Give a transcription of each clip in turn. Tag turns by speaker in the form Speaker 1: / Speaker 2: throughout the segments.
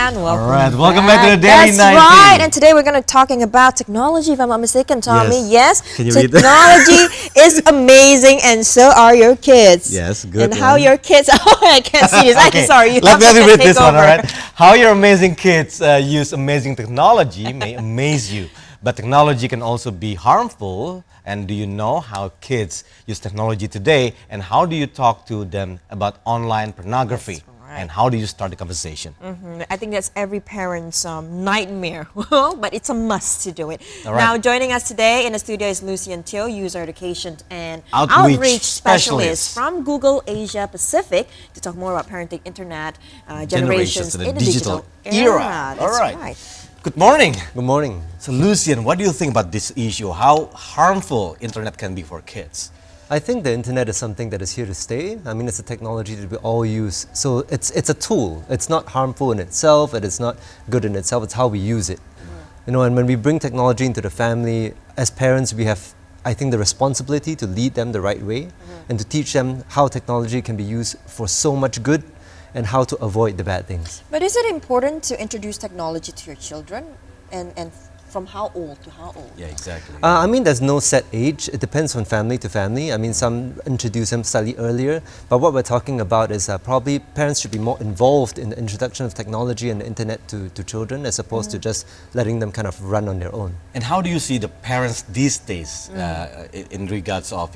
Speaker 1: and welcome.
Speaker 2: All right, welcome back to the Daily 90.
Speaker 1: That's right, and today we're going to be talking about technology, if I'm not mistaken, Tommy. Yes,
Speaker 2: Can you read
Speaker 1: technology is amazing, and so are your kids.
Speaker 2: Yes, good.
Speaker 1: And how your kids? Oh, I can't see this.
Speaker 2: Okay,
Speaker 1: Sorry, you
Speaker 2: let
Speaker 1: have
Speaker 2: me
Speaker 1: to
Speaker 2: read
Speaker 1: take
Speaker 2: this one.
Speaker 1: over.
Speaker 2: All right, how your amazing kids use amazing technology may amaze you, but technology can also be harmful. And do you know how kids use technology today, and how do you talk to them about online pornography?
Speaker 1: Right.
Speaker 2: And how do you start the conversation?
Speaker 1: I think that's every parent's nightmare, but it's a must to do it.
Speaker 2: Right.
Speaker 1: Now, joining us today in the studio is Lucian Teo, User Education and
Speaker 2: Outreach
Speaker 1: Specialist from Google Asia Pacific, to talk more about parenting internet generations in the digital era.
Speaker 2: All right.
Speaker 1: Right.
Speaker 2: Good morning.
Speaker 3: Good morning.
Speaker 2: So, Lucian, what do you think about this issue? How harmful internet can be for kids?
Speaker 3: I think the internet is something that is here to stay. I mean, it's a technology that we all use. So it's a tool. It's not harmful in itself. It is not good in itself. It's how we use it. You know, and when we bring technology into the family, as parents, we have, I think, the responsibility to lead them the right way and to teach them how technology can be used for so much good and how to avoid the bad things.
Speaker 1: But is it important to introduce technology to your children, and from how old to how old?
Speaker 2: Yeah, exactly.
Speaker 3: I mean, there's no set age. It depends from family to family. I mean, some introduce them slightly earlier, but what we're talking about is probably parents should be more involved in the introduction of technology and the internet to children, as opposed to just letting them kind of run on their own.
Speaker 2: And how do you see the parents these days in regards of,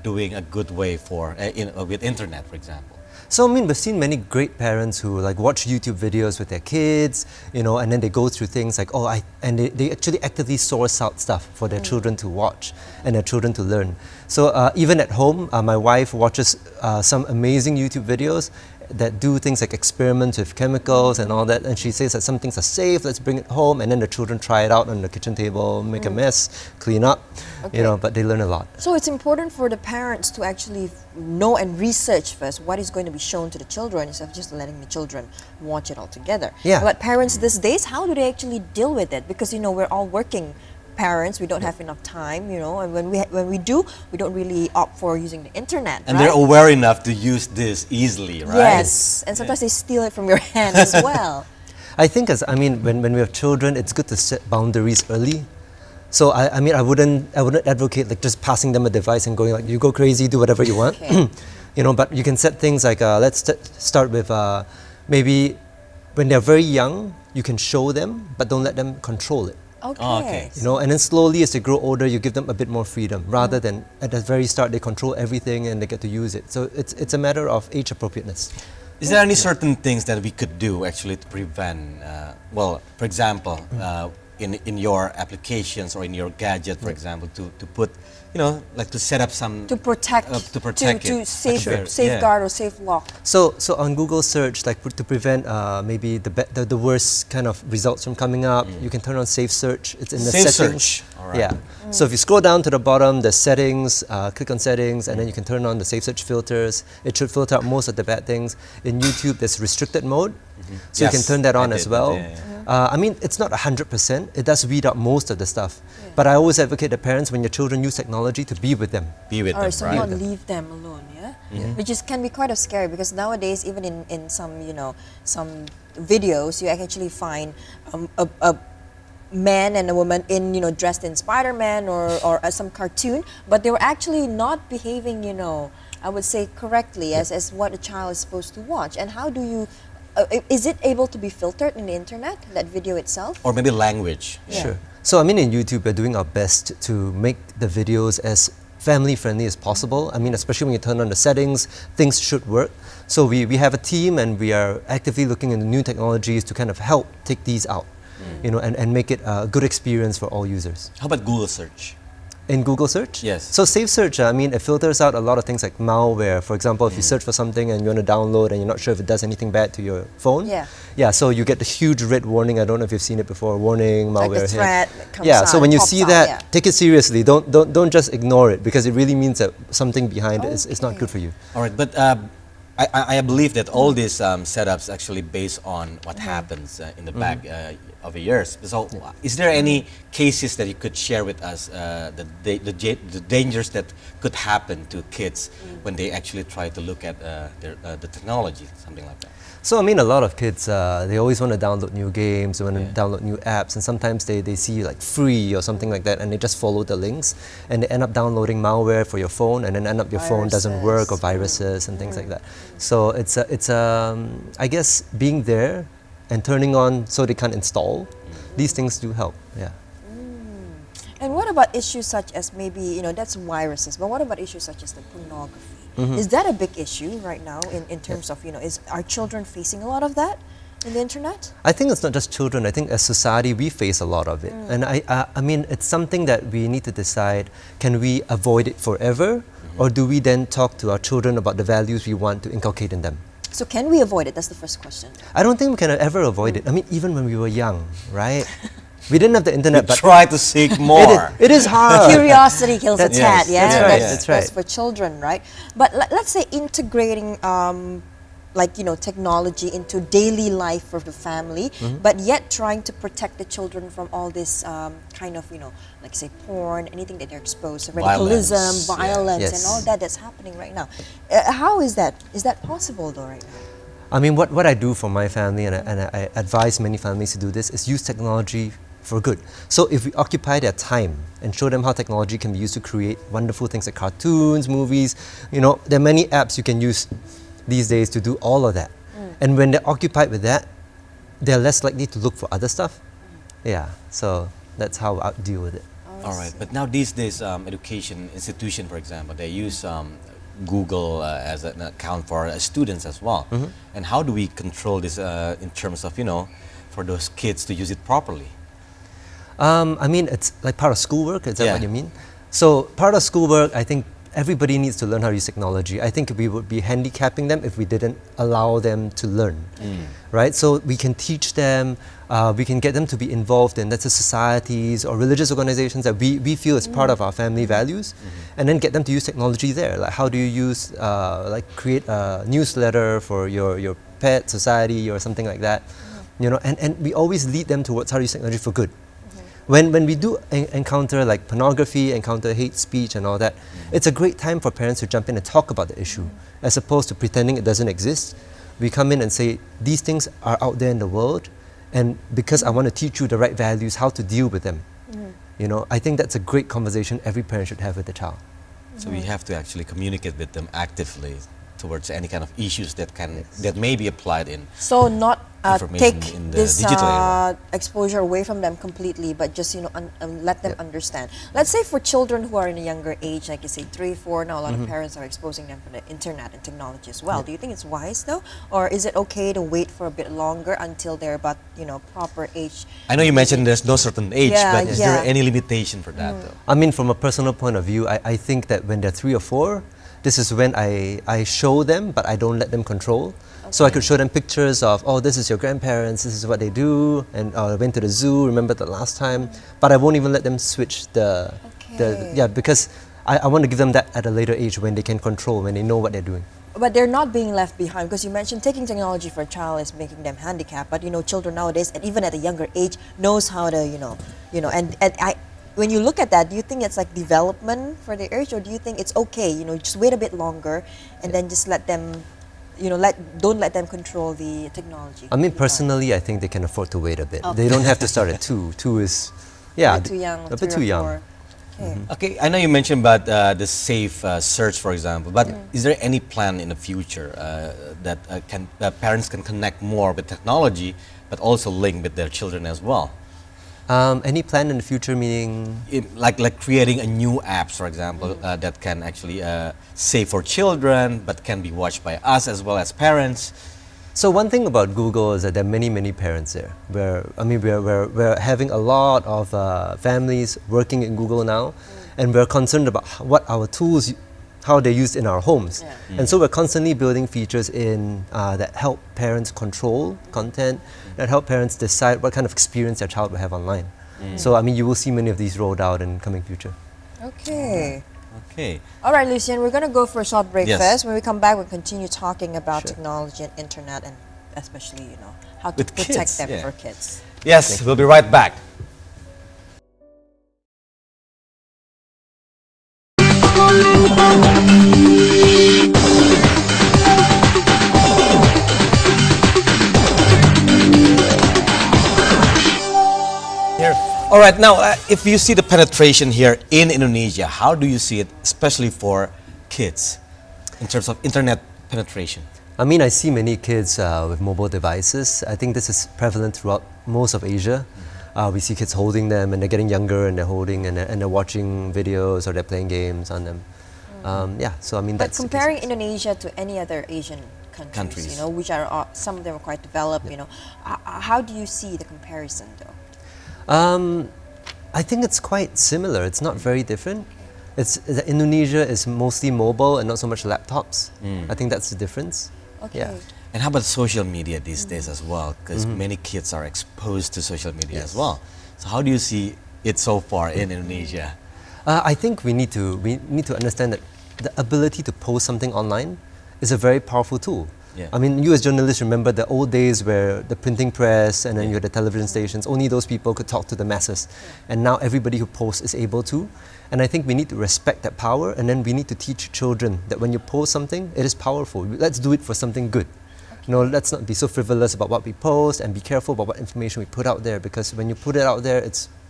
Speaker 2: doing a good way for with internet, for example?
Speaker 3: So, I mean, we've seen many great parents who like watch YouTube videos with their kids, you know, and then they go through things like, and they actually actively source out stuff for their children to watch and their children to learn. So even at home, my wife watches some amazing YouTube videos that do things like experiments with chemicals and all that, and she says that some things are safe, let's bring it home, and then the children try it out on the kitchen table, make a mess, clean up, you know, but they learn a lot.
Speaker 1: So it's important for the parents to actually know and research first what is going to be shown to the children, instead of just letting the children watch it all together.
Speaker 3: Yeah.
Speaker 1: But parents these days, how do they actually deal with it? Because, we're all working parents, we don't have enough time, and when we do, we don't really opt for using the internet.
Speaker 2: And
Speaker 1: right?
Speaker 2: they're aware enough to use this easily, right?
Speaker 1: Yes, and sometimes they steal it from your hand as well.
Speaker 3: I think when we have children, it's good to set boundaries early. So I wouldn't advocate like just passing them a device and going like, you go crazy, do whatever you want.
Speaker 1: Okay.
Speaker 3: But you can set things like let's start with maybe when they're very young, you can show them, but don't let them control it.
Speaker 1: Okay.
Speaker 2: Oh, okay.
Speaker 3: And then slowly as they grow older, you give them a bit more freedom, rather than at the very start they control everything and they get to use it. So it's a matter of age appropriateness.
Speaker 2: Is there any certain things that we could do actually to prevent, for example, in your applications or in your gadget, for example, to put, like to set up some...
Speaker 1: To protect to safeguard or safe lock.
Speaker 3: So on Google search, like to prevent maybe the worst kind of results from coming up, you can turn on safe search. It's in the
Speaker 2: Safe
Speaker 3: settings.
Speaker 2: search. All right.
Speaker 3: Yeah. So if you scroll down to the bottom, the settings, click on settings, and then you can turn on the safe search filters. It should filter out most of the bad things. In YouTube, there's restricted mode, so you can turn that on as well. I mean, it's not 100%. It does weed out most of the stuff. Yeah. But I always advocate the parents, when your children use technology, to be with them.
Speaker 2: Be with them,
Speaker 1: so
Speaker 2: right?
Speaker 1: not leave them alone, yeah? Which can be quite scary, because nowadays, even in some, some videos, you actually find a man and a woman dressed in Spider-Man or some cartoon, but they were actually not behaving, I would say correctly as what a child is supposed to watch. And how do you... is it able to be filtered in the internet, that video itself?
Speaker 2: Or maybe language.
Speaker 1: Yeah.
Speaker 3: Sure. So I mean, in YouTube, we're doing our best to make the videos as family friendly as possible. I mean, especially when you turn on the settings, things should work. So we have a team, and we are actively looking into new technologies to kind of help take these out, and make it a good experience for all users.
Speaker 2: How about Google search?
Speaker 3: In Google search?
Speaker 2: Yes.
Speaker 3: So safe search, I mean, it filters out a lot of things like malware. For example, if you search for something and you want to download and you're not sure if it does anything bad to your phone.
Speaker 1: Yeah.
Speaker 3: Yeah, so you get the huge red warning. I don't know if you've seen it before. Warning, malware.
Speaker 1: Like the threat that comes
Speaker 3: yeah, so when you see that,
Speaker 1: yeah.
Speaker 3: take it seriously. Don't just ignore it, because it really means that something behind it is not good for you.
Speaker 2: All right, but I believe that all these setups actually based on what happens in the back of the years. So, is there any cases that you could share with us, the dangers that could happen to kids when they actually try to look at the technology, something like that?
Speaker 3: So I mean, a lot of kids, they always want to download new games, they want to download new apps, and sometimes they see like free or something like that, and they just follow the links, and they end up downloading malware for your phone, and then end up your phone doesn't work, or viruses and things like that. So it's I guess being there and turning on so they can't install. These things do help. Yeah.
Speaker 1: And what about issues such as maybe, you know, that's viruses, but what about issues such as the pornography? Is that a big issue right now in terms of, you know, are children facing a lot of that in the internet?
Speaker 3: I think it's not just children. I think as society we face a lot of it. And I mean, it's something that we need to decide, can we avoid it forever? Or do we then talk to our children about the values we want to inculcate in them?
Speaker 1: So can we avoid it? That's the first question.
Speaker 3: I don't think we can ever avoid it. I mean, even when we were young, right? We didn't have the internet, but
Speaker 2: Try to seek more.
Speaker 3: it is hard.
Speaker 1: Curiosity kills a cat, yeah?
Speaker 3: That's right.
Speaker 1: That's for children, right? But let's say integrating like, you know, technology into daily life for the family, but yet trying to protect the children from all this kind of, you know, like say porn, anything that they're exposed to, radicalism, violence, and all that that's happening right now. How is that? Is that possible though right now?
Speaker 3: I mean, what I do for my family, and I advise many families to do this, is use technology for good. So if we occupy their time and show them how technology can be used to create wonderful things like cartoons, movies, you know, there are many apps you can use these days to do all of that. And when they're occupied with that, they're less likely to look for other stuff. Yeah, so that's how I deal with it.
Speaker 2: All right, but now these days, education institution, for example, they use Google as an account for students as well. And how do we control this in terms of, you know, for those kids to use it properly?
Speaker 3: I mean, it's like part of schoolwork, is that what you mean? So part of schoolwork, I think everybody needs to learn how to use technology. I think we would be handicapping them if we didn't allow them to learn, right? So we can teach them, we can get them to be involved in, let's say, societies or religious organizations that we feel is part of our family values, and then get them to use technology there. Like how do you use, like create a newsletter for your pet society or something like that, you know, and we always lead them towards how to use technology for good. When we do encounter like pornography, encounter hate speech and all that, it's a great time for parents to jump in and talk about the issue, as opposed to pretending it doesn't exist. We come in and say, these things are out there in the world, and because I want to teach you the right values, how to deal with them. You know, I think that's a great conversation every parent should have with the child.
Speaker 2: So we have to actually communicate with them actively towards any kind of issues that that may be applied in.
Speaker 1: So not take
Speaker 2: in the
Speaker 1: this
Speaker 2: digital era.
Speaker 1: exposure away from them completely, but just, you know, let them understand. Let's say for children who are in a younger age, like you say 3, 4, now a lot of parents are exposing them for the internet and technology as well. Do you think it's wise though, or is it okay to wait for a bit longer until they're about, you know, proper age?
Speaker 2: I know you mentioned there's no certain age, but is there any limitation for that though?
Speaker 3: I mean, from a personal point of view, I think that when they're 3 or 4, this is when I show them, but I don't let them control. So I could show them pictures of, oh, this is your grandparents, this is what they do, and I went to the zoo, remember the last time, but I won't even let them switch because I want to give them that at a later age when they can control, when they know what they're doing.
Speaker 1: But they're not being left behind, because you mentioned taking technology for a child is making them handicapped, but you know, children nowadays, and even at a younger age, knows how to, you know, and when you look at that, do you think it's like development for the age, or do you think it's okay, you know, just wait a bit longer and then just let them, you know, don't let them control the technology?
Speaker 3: I mean, personally, I think they can afford to wait a bit. They don't have to start at 2. 2 is, a bit too young.
Speaker 2: Okay, I know you mentioned about the safe search, for example, but is there any plan in the future that parents can connect more with technology, but also link with their children as well?
Speaker 3: Any plan in the future, meaning?
Speaker 2: Like creating a new apps, for example, that can actually safe for children, but can be watched by us as well as parents.
Speaker 3: So one thing about Google is that there are many parents there. We're having a lot of families working in Google now, and we're concerned about what our tools, how they're used in our homes. And so we're constantly building features in that help parents control content, that help parents decide what kind of experience their child will have online. So I mean, you will see many of these rolled out in coming future.
Speaker 1: Okay.
Speaker 2: Okay.
Speaker 1: All right, Lucian, we're going to go for a short break
Speaker 2: Yes.
Speaker 1: first. When we come back, we'll continue talking about
Speaker 3: Sure.
Speaker 1: technology and internet, and especially, how to
Speaker 2: With
Speaker 1: protect
Speaker 2: kids,
Speaker 1: them
Speaker 2: yeah.
Speaker 1: for kids.
Speaker 2: Yes, we'll be right back. Here. All right, now if you see the penetration here in Indonesia, how do you see it, especially for kids, in terms of internet penetration?
Speaker 3: I mean, I see many kids with mobile devices. I think this is prevalent throughout most of Asia. We see kids holding them, and they're getting younger, and they're holding, and they're watching videos, or they're playing games on them. Yeah, so I mean,
Speaker 1: But
Speaker 3: that's the
Speaker 1: comparing
Speaker 3: case.
Speaker 1: Indonesia to any other Asian countries,
Speaker 2: Countries.
Speaker 1: which are some of them are quite developed, how do you see the comparison though?
Speaker 3: I think it's quite similar. It's not very different. Indonesia is mostly mobile and not so much laptops. I think that's the difference.
Speaker 1: Okay.
Speaker 3: Yeah.
Speaker 2: And how about social media these days as well? Because many kids are exposed to social media as well. So how do you see it so far in Indonesia?
Speaker 3: I think we need to understand that the ability to post something online is a very powerful tool.
Speaker 2: Yeah.
Speaker 3: I mean, you as journalists remember the old days where the printing press and then you had the television stations, only those people could talk to the masses. And now everybody who posts is able to. And I think we need to respect that power, and then we need to teach children that when you post something, it is powerful. Let's do it for something good. Let's not be so frivolous about what we post, and be careful about what information we put out there, because when you put it out there,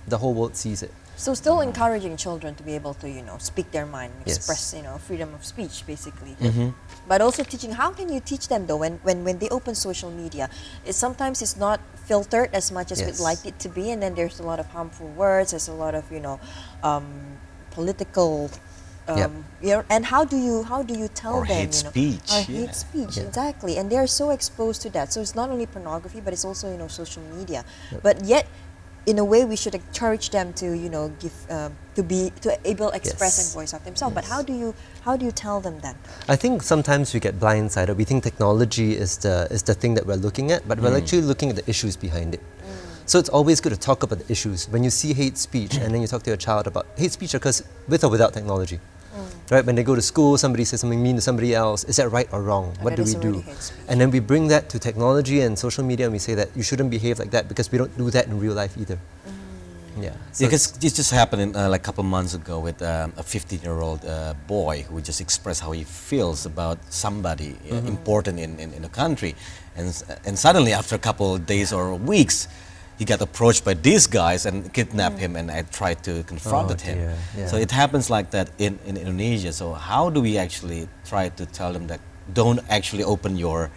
Speaker 3: the whole world sees it.
Speaker 1: So still encouraging children to be able to, speak their mind,
Speaker 3: Yes.
Speaker 1: express, freedom of speech, basically.
Speaker 2: Mm-hmm.
Speaker 1: But also teaching, how can you teach them though when they open social media? Sometimes it's not filtered as much as we'd
Speaker 3: Yes.
Speaker 1: like it to be, and then there's a lot of harmful words, there's a lot of, political
Speaker 3: Yep.
Speaker 1: and how do you tell
Speaker 2: Or
Speaker 1: them
Speaker 2: hate speech,
Speaker 1: or
Speaker 2: yeah.
Speaker 1: hate speech,
Speaker 3: Yeah.
Speaker 1: exactly, and they're so exposed to that. So it's not only pornography, but it's also social media. But yet, in a way, we should encourage them to give to able express
Speaker 3: Yes.
Speaker 1: and voice out themselves. But how do you tell them that?
Speaker 3: I think sometimes we get blindsided. We think technology is the thing that we're looking at, but we're actually looking at the issues behind it. So it's always good to talk about the issues. When you see hate speech and then you talk to your child about hate speech occurs with or without technology. Right? When they go to school, somebody says something mean to somebody else. Is that right or wrong? What
Speaker 1: that
Speaker 3: do we
Speaker 1: is
Speaker 3: do?
Speaker 1: already hate speech.
Speaker 3: And then we bring that to technology and social media, and we say that you shouldn't behave like that because we don't do that in real life either. Yeah. So
Speaker 2: Because this just happened like a couple months ago with a 15-year-old boy who just expressed how he feels about somebody important in the country, and suddenly after a couple of days or weeks, he got approached by these guys and kidnapped him, and I tried to confront him.
Speaker 3: dear, yeah.
Speaker 2: So it happens like that in Indonesia. So how do we actually try to tell them that don't actually open your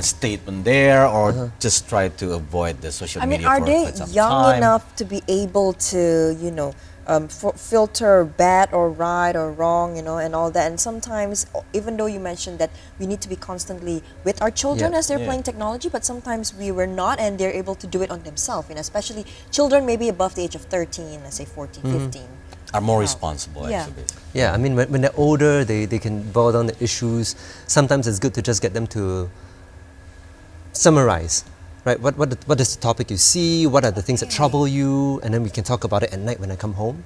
Speaker 2: statement there, or just try to avoid the social
Speaker 1: I mean,
Speaker 2: media
Speaker 1: are
Speaker 2: for
Speaker 1: they
Speaker 2: quite some
Speaker 1: young
Speaker 2: time?
Speaker 1: enough to be able to, filter bad or right or wrong, and all that? And sometimes, even though you mentioned that we need to be constantly with our children
Speaker 3: Yeah.
Speaker 1: as they're
Speaker 2: Yeah.
Speaker 1: playing technology, but sometimes we were not, and they're able to do it on themselves, especially children maybe above the age of 13, let's say 14, 15.
Speaker 2: Are more responsible,
Speaker 1: Yeah.
Speaker 2: actually.
Speaker 3: Yeah, I mean, when they're older, they can boil down the issues. Sometimes it's good to just get them to summarize, right? What is the topic you see? What are the things that trouble you? And then we can talk about it at night when I come home.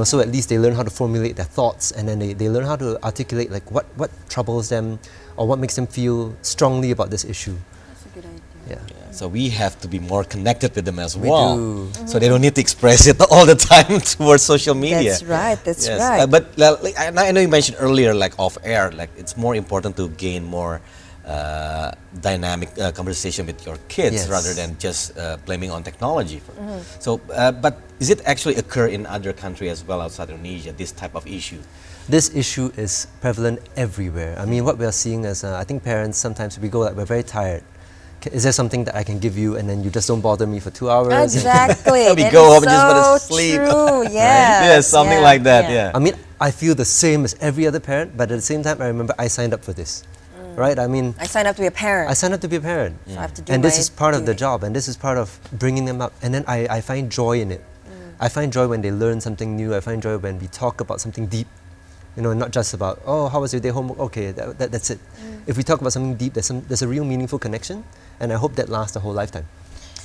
Speaker 3: So at least they learn how to formulate their thoughts, and then they learn how to articulate like what troubles them or what makes them feel strongly about this issue.
Speaker 1: That's a good idea.
Speaker 3: Yeah.
Speaker 2: So we have to be more connected with them as
Speaker 3: We
Speaker 2: well.
Speaker 3: do.
Speaker 2: So they don't need to express it all the time towards social media.
Speaker 1: That's right, that's
Speaker 2: Yes.
Speaker 1: right.
Speaker 2: But like, I know you mentioned earlier, like off air, like it's more important to gain more dynamic conversation with your kids
Speaker 3: Yes.
Speaker 2: rather than just blaming on technology. So, but is it actually occur in other countries as well outside Indonesia, this type of issue?
Speaker 3: This issue is prevalent everywhere. I mean, what we are seeing is, I think parents sometimes we go like, we're very tired. Is there something that I can give you, and then you just don't bother me for 2 hours?
Speaker 1: Exactly.
Speaker 2: We
Speaker 1: That
Speaker 2: go
Speaker 1: is
Speaker 2: home and just wanna
Speaker 1: so
Speaker 2: sleep.
Speaker 1: True.
Speaker 2: Right?
Speaker 1: Yes.
Speaker 2: Yes, something like that. Yeah.
Speaker 3: I mean, I feel the same as every other parent, but at the same time, I remember I signed up for this, right? I mean,
Speaker 1: I signed up to be a parent.
Speaker 3: I signed up to be a parent,
Speaker 1: So I have to do
Speaker 3: and this
Speaker 1: my
Speaker 3: is part of the
Speaker 1: duty.
Speaker 3: job, and this is part of bringing them up. And then I find joy in it. I find joy when they learn something new. I find joy when we talk about something deep. Not just about, oh, how was your day homework? Okay, that's it. If we talk about something deep, there's a real meaningful connection, and I hope that lasts the whole lifetime.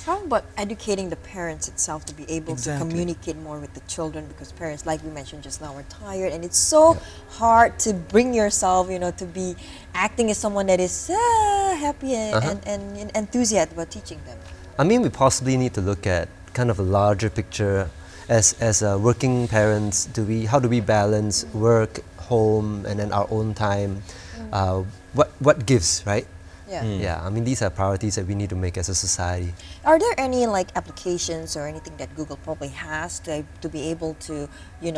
Speaker 1: problem about educating the parents itself to be able to
Speaker 2: Exactly.
Speaker 1: communicate more with the children, because parents, like we mentioned just now, are tired, and it's so hard to bring yourself, to be acting as someone that is happy and enthusiastic about teaching them.
Speaker 3: I mean, we possibly need to look at kind of a larger picture as working parents. How do we balance work, home, and then our own time? What gives, right?
Speaker 1: Yeah.
Speaker 3: Yeah, I mean, these are priorities that we need to make as a society.
Speaker 1: Are there any applications or anything that Google probably has to be able to,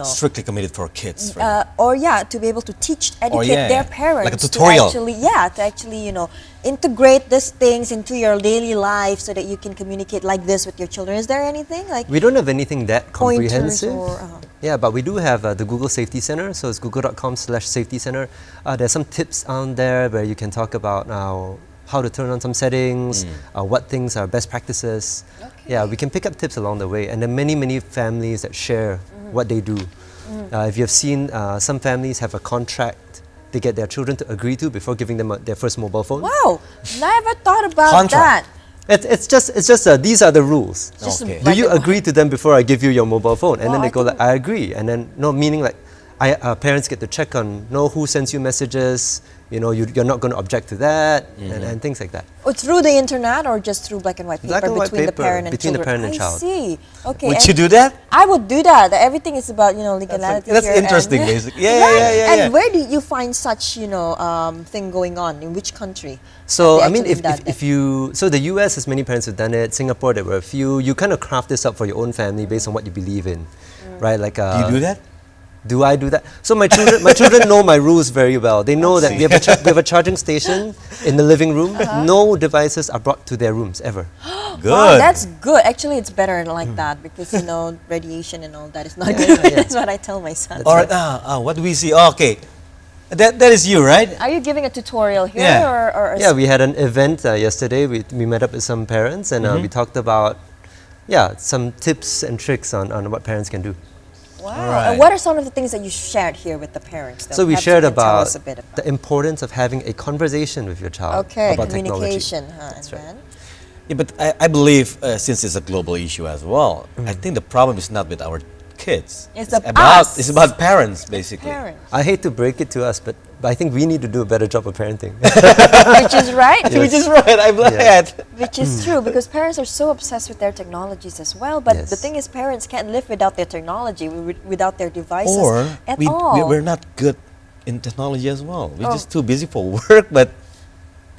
Speaker 2: Strictly committed for kids. Right?
Speaker 1: to be able to educate their parents,
Speaker 2: like a tutorial.
Speaker 1: to actually integrate these things into your daily life so that you can communicate like this with your children. Is there anything like
Speaker 3: We don't have anything that
Speaker 1: pointers
Speaker 3: comprehensive.
Speaker 1: or?
Speaker 3: Yeah, but we do have the Google Safety Center. So it's google.com/safety center. There's some tips on there where you can talk about how to turn on some settings, what things are best practices.
Speaker 1: Okay.
Speaker 3: Yeah, we can pick up tips along the way. And there are many families that share what they do. If you have seen, some families have a contract they get their children to agree to before giving them their first mobile phone.
Speaker 1: Wow, never thought about
Speaker 2: Contract.
Speaker 1: that.
Speaker 3: It's just these are the rules.
Speaker 1: Just
Speaker 2: Okay.
Speaker 3: Do you agree to them before I give you your mobile phone? And then
Speaker 1: Wow,
Speaker 3: they go like, I agree. And then meaning like, parents get to check on who sends you messages. You're not going to object to that, and things like that.
Speaker 1: Oh, through the internet or just through black and white paper
Speaker 3: Black and white
Speaker 1: between the
Speaker 3: paper,
Speaker 1: parent and
Speaker 3: between the
Speaker 1: children?
Speaker 3: parent and child.
Speaker 1: I see. Okay.
Speaker 2: Would
Speaker 1: and
Speaker 2: you do that?
Speaker 1: I would do that. Everything is about legality.
Speaker 2: That's
Speaker 1: here and-
Speaker 2: interesting, basically. Yeah,
Speaker 1: Right.
Speaker 2: yeah, yeah,
Speaker 1: And
Speaker 2: yeah.
Speaker 1: where do you find such thing going on? In which country?
Speaker 3: So
Speaker 1: Have
Speaker 3: I
Speaker 1: they
Speaker 3: mean,
Speaker 1: actually done
Speaker 3: if you the US has many parents who've done it. Singapore, there were a few. You kind of craft this up for your own family based on what you believe in, right? Like
Speaker 2: Do you do that?
Speaker 3: Do I do that? So my children know my rules very well. They know that we have a charging station in the living room. No devices are brought to their rooms ever.
Speaker 2: Good.
Speaker 1: Wow, that's good. Actually, it's better like that because radiation and all that is not good. That's what I tell my son.
Speaker 2: All right. What do we see? Oh, okay. That is you, right?
Speaker 1: Are you giving a tutorial here
Speaker 2: Yeah.
Speaker 1: or
Speaker 3: Yeah, we had an event yesterday. We met up with some parents and we talked about some tips and tricks on what parents can do.
Speaker 1: Wow.
Speaker 2: Alright.
Speaker 1: And what are some of the things that you shared here with the parents? Though?
Speaker 3: So we
Speaker 1: Perhaps you
Speaker 3: shared
Speaker 1: can tell
Speaker 3: about
Speaker 1: us a bit about
Speaker 3: the importance of having a conversation with your child
Speaker 1: okay,
Speaker 3: about technology.
Speaker 1: communication, huh?
Speaker 3: That's
Speaker 1: And
Speaker 3: right.
Speaker 1: then?
Speaker 2: Yeah, but I believe since it's a global issue as well, I think the problem is not with our kids.
Speaker 1: It's about us.
Speaker 2: It's about parents, basically.
Speaker 1: Parents.
Speaker 3: I hate to break it to us, but I think we need to do a better job of parenting.
Speaker 1: Which is right.
Speaker 2: Which is right. I'm glad.
Speaker 1: Which is true because parents are so obsessed with their technologies as well. But the
Speaker 3: Yes.
Speaker 1: thing is, parents can't live without their technology, without their devices
Speaker 2: Or
Speaker 1: at all.
Speaker 2: we're not good in technology as well. We're just too busy for work, but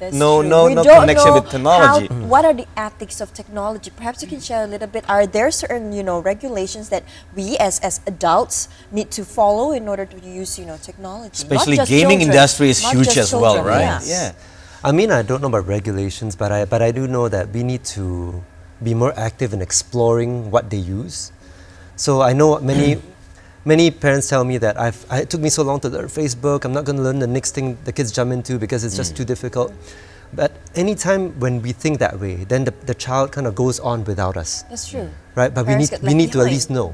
Speaker 1: That's
Speaker 2: no-
Speaker 1: true.
Speaker 2: no-
Speaker 1: We
Speaker 2: no
Speaker 1: don't
Speaker 2: connection
Speaker 1: know
Speaker 2: with technology.
Speaker 1: What are the ethics of technology? Perhaps you can share a little bit. Are there certain regulations that we as adults need to follow in order to use technology? Not
Speaker 2: especially
Speaker 1: just
Speaker 2: gaming
Speaker 1: children,
Speaker 2: industry is
Speaker 1: not
Speaker 2: huge
Speaker 1: just
Speaker 2: as well,
Speaker 1: children,
Speaker 2: right?
Speaker 1: yeah.
Speaker 3: I mean, I don't know about regulations, but I do know that we need to be more active in exploring what they use. So I know many parents tell me that it took me so long to learn Facebook. I'm not going to learn the next thing the kids jump into because it's just too difficult. But anytime when we think that way, then the child kind of goes on without us,
Speaker 1: That's true.
Speaker 3: right? But
Speaker 1: Parents get
Speaker 3: we
Speaker 1: left
Speaker 3: need to at
Speaker 1: behind.
Speaker 3: least know,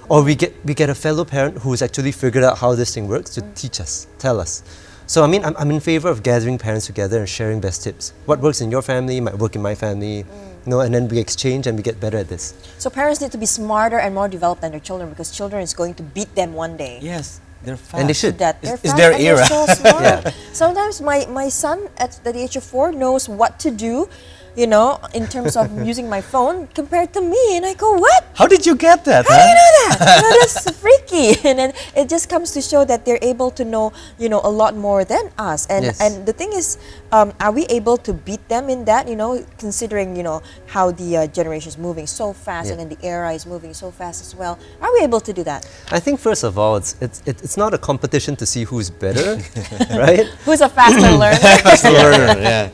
Speaker 3: or we get a fellow parent who's actually figured out how this thing works to teach us, tell us. So I mean, I'm in favor of gathering parents together and sharing best tips. What works in your family might work in my family, and then we exchange and we get better at this.
Speaker 1: So parents need to be smarter and more developed than their children because children is going to beat them one day.
Speaker 2: Yes, they're fast.
Speaker 3: And they should.
Speaker 1: That they're
Speaker 2: It's
Speaker 1: fast
Speaker 2: their
Speaker 1: and
Speaker 2: era.
Speaker 1: they're so smart.
Speaker 3: Yeah.
Speaker 1: Sometimes my son at the age of 4 knows what to do, in terms of using my phone compared to me, and I go, what?
Speaker 2: How did you get that?
Speaker 1: How do you know that? That's freaky. And then it just comes to show that they're able to know, a lot more than us. And
Speaker 3: Yes.
Speaker 1: and the thing is, are we able to beat them in that? Considering how the generation is moving so fast,
Speaker 3: Yeah.
Speaker 1: and then the era is moving so fast as well. Are we able to do that?
Speaker 3: I think first of all, it's not a competition to see who's better, right?
Speaker 1: Who's a faster learner?
Speaker 2: Learner, yeah.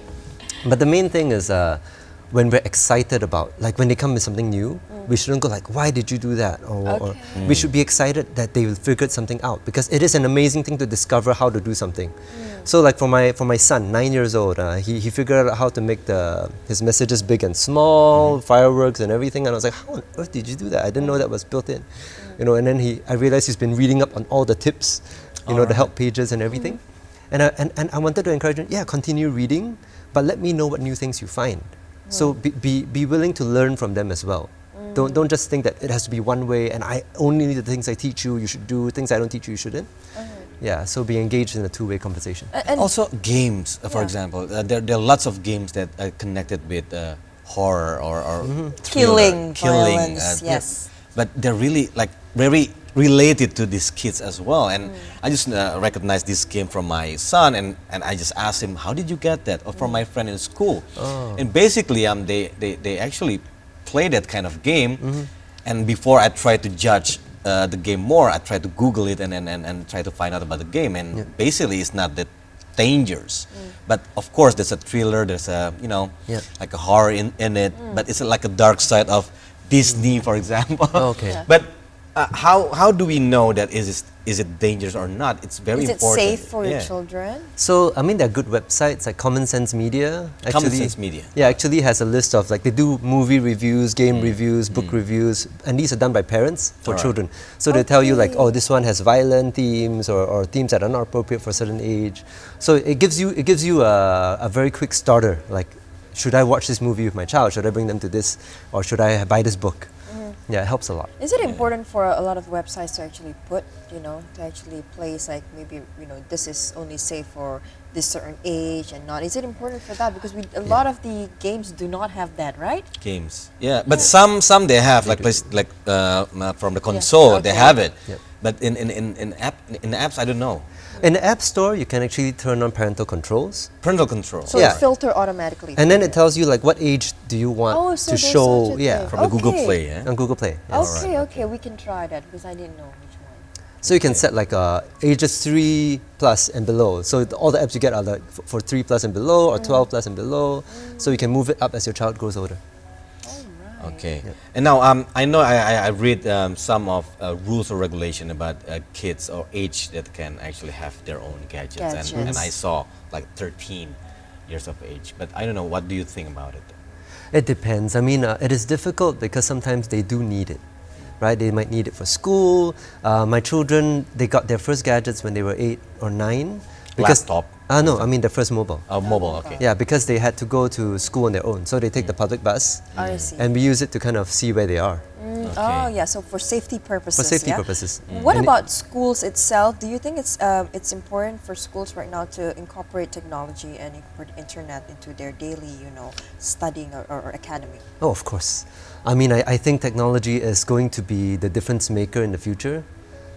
Speaker 3: But the main thing is when we're excited about, like when they come with something new, we shouldn't go like, why did you do that? Or we should be excited that they figured something out because it is an amazing thing to discover how to do something. So like for my son, 9 years old, he figured out how to make his messages big and small, fireworks and everything. And I was like, how on earth did you do that? I didn't know that was built in. And then I realized he's been reading up on all the tips, the help pages and everything. And I wanted to encourage him, continue reading, but let me know what new things you find. So be willing to learn from them as well. Don't just think that it has to be one way and I only the things I teach you, you should do, things I don't teach you, you shouldn't. Yeah, so be engaged in a two-way conversation.
Speaker 1: And
Speaker 2: Also games, for
Speaker 1: Yeah.
Speaker 2: example, there are lots of games that are connected with horror or
Speaker 1: killing,
Speaker 2: thriller,
Speaker 1: violence, yes.
Speaker 2: But they're really like very related to these kids as well. And I just recognized this game from my son, and I just asked him, "How did you get that?" Or from my friend in school. And basically, they actually play that kind of game. And before I try to judge the game more, I try to Google it and try to find out about the game. And basically, it's not that dangerous. But of course, there's a thriller, there's a like a horror in it. But it's like a dark side of Disney, for example.
Speaker 3: Okay. Yeah.
Speaker 2: But how do we know that is it dangerous or not? It's very
Speaker 1: Is it
Speaker 2: important.
Speaker 1: safe for your children?
Speaker 3: So, I mean, there are good websites like Common Sense Media.
Speaker 2: Common Sense Media.
Speaker 3: Yeah, actually has a list of like, they do movie reviews, game reviews, book reviews, and these are done by parents for
Speaker 2: Alright.
Speaker 3: children. So they tell you like,
Speaker 1: Okay.
Speaker 3: oh, this one has violent themes or themes that are not appropriate for a certain age. So it gives you a very quick starter, like, should I watch this movie with my child? Should I bring them to this? Or should I buy this book? Yeah, it helps a lot.
Speaker 1: Is it important for a lot of websites to actually put, to actually place like maybe, this is only safe for this certain age and not? Is it important for that? Because a lot of the games do not have that, right?
Speaker 2: Games. Yeah, but some they have like from the console they
Speaker 1: okay.
Speaker 2: have it.
Speaker 3: Yep.
Speaker 2: But in the apps I don't know.
Speaker 3: In the App Store, you can actually turn on parental controls.
Speaker 2: Parental control.
Speaker 1: So
Speaker 3: Yeah.
Speaker 1: it filter automatically.
Speaker 3: And
Speaker 1: for
Speaker 3: then
Speaker 1: you.
Speaker 3: it tells you like what age do you want
Speaker 1: Oh, so
Speaker 3: to
Speaker 1: there's
Speaker 3: show.
Speaker 1: such a
Speaker 3: Yeah,
Speaker 1: thing.
Speaker 2: From the Google
Speaker 1: Okay.
Speaker 2: Play, yeah.
Speaker 3: on Google Play. Yes.
Speaker 1: Okay, we can try that because I didn't know which one.
Speaker 3: So you can set like ages 3 plus and below. So all the apps you get are like for 3 plus and below or 12 plus and below. So you can move it up as your child grows older.
Speaker 1: All right.
Speaker 2: Okay. And now I know I read some of rules or regulation about kids or age that can actually have their own gadgets. And I saw like 13 years of age. But I don't know, what do you think about it?
Speaker 3: It depends. I mean, it is difficult because sometimes they do need it, right? They might need it for school. My children, they got their first gadgets when they were 8 or 9.
Speaker 2: Laptop?
Speaker 3: No, I mean their first mobile.
Speaker 2: Mobile, okay.
Speaker 3: Yeah, because they had to go to school on their own. So they take the public bus
Speaker 1: I see.
Speaker 3: and we use it to kind of see where they are.
Speaker 1: Oh, yeah. So for safety purposes.
Speaker 3: For safety
Speaker 1: yeah?
Speaker 3: purposes.
Speaker 1: What
Speaker 3: And
Speaker 1: about schools itself? Do you think it's important for schools right now to incorporate technology and incorporate internet into their daily, studying or academy?
Speaker 3: Oh, of course. I mean, I think technology is going to be the difference maker in the future,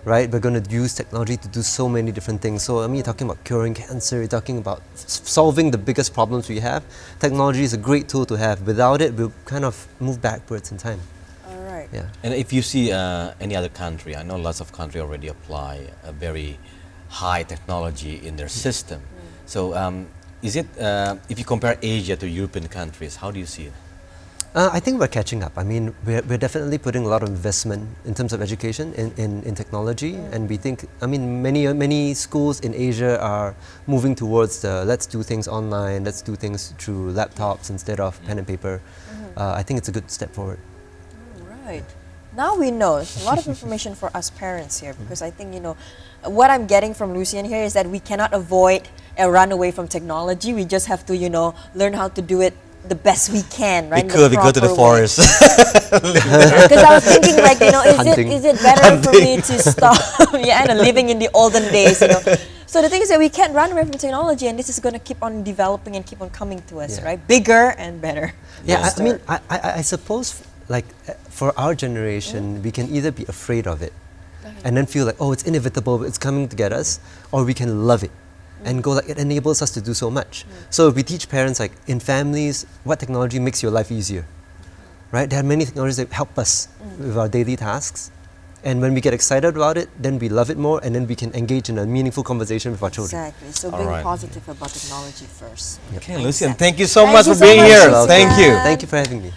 Speaker 3: right? We're going to use technology to do so many different things. So, I mean, you're talking about curing cancer, you're talking about solving the biggest problems we have. Technology is a great tool to have. Without it, we'll kind of move backwards in time.
Speaker 1: All right.
Speaker 3: Yeah.
Speaker 2: And if you see any other country, I know lots of countries already apply a very high technology in their system. So is it, if you compare Asia to European countries, how do you see it?
Speaker 3: I think we're catching up. I mean, we're definitely putting a lot of investment in terms of education in technology, and we think, I mean, many schools in Asia are moving towards the let's do things online, let's do things through laptops instead of pen and paper. I think it's a good step forward.
Speaker 1: Right. Now we know. It's a lot of information for us parents here because I think, what I'm getting from Lucian here is that we cannot avoid a run away from technology. We just have to, learn how to do it the best we can, right?
Speaker 2: We go to the forest.
Speaker 1: Because I was thinking, like,
Speaker 3: Hunting.
Speaker 1: is it better for me to stop? Yeah, and living in the olden days, So the thing is that we can't run away from technology, and this is going to keep on developing and keep on coming to us,
Speaker 3: Yeah.
Speaker 1: right? Bigger and better.
Speaker 3: Yeah,
Speaker 2: Yes.
Speaker 3: I mean, I suppose, like, for our generation, we can either be afraid of it and then feel like, oh, it's inevitable, it's coming to get us, or we can love it and go like, it enables us to do so much. So we teach parents, like, in families, what technology makes your life easier, right? There are many technologies that help us with our daily tasks. And when we get excited about it, then we love it more, and then we can engage in a meaningful conversation with our children.
Speaker 1: Exactly. So
Speaker 2: All
Speaker 1: being
Speaker 2: right.
Speaker 1: positive about technology first.
Speaker 2: Okay, Lucian, thank you so
Speaker 1: Thank
Speaker 2: much
Speaker 1: you
Speaker 2: for
Speaker 1: so
Speaker 2: being
Speaker 1: much,
Speaker 2: here.
Speaker 1: Lucian.
Speaker 2: Thank you.
Speaker 3: Thank you for having me.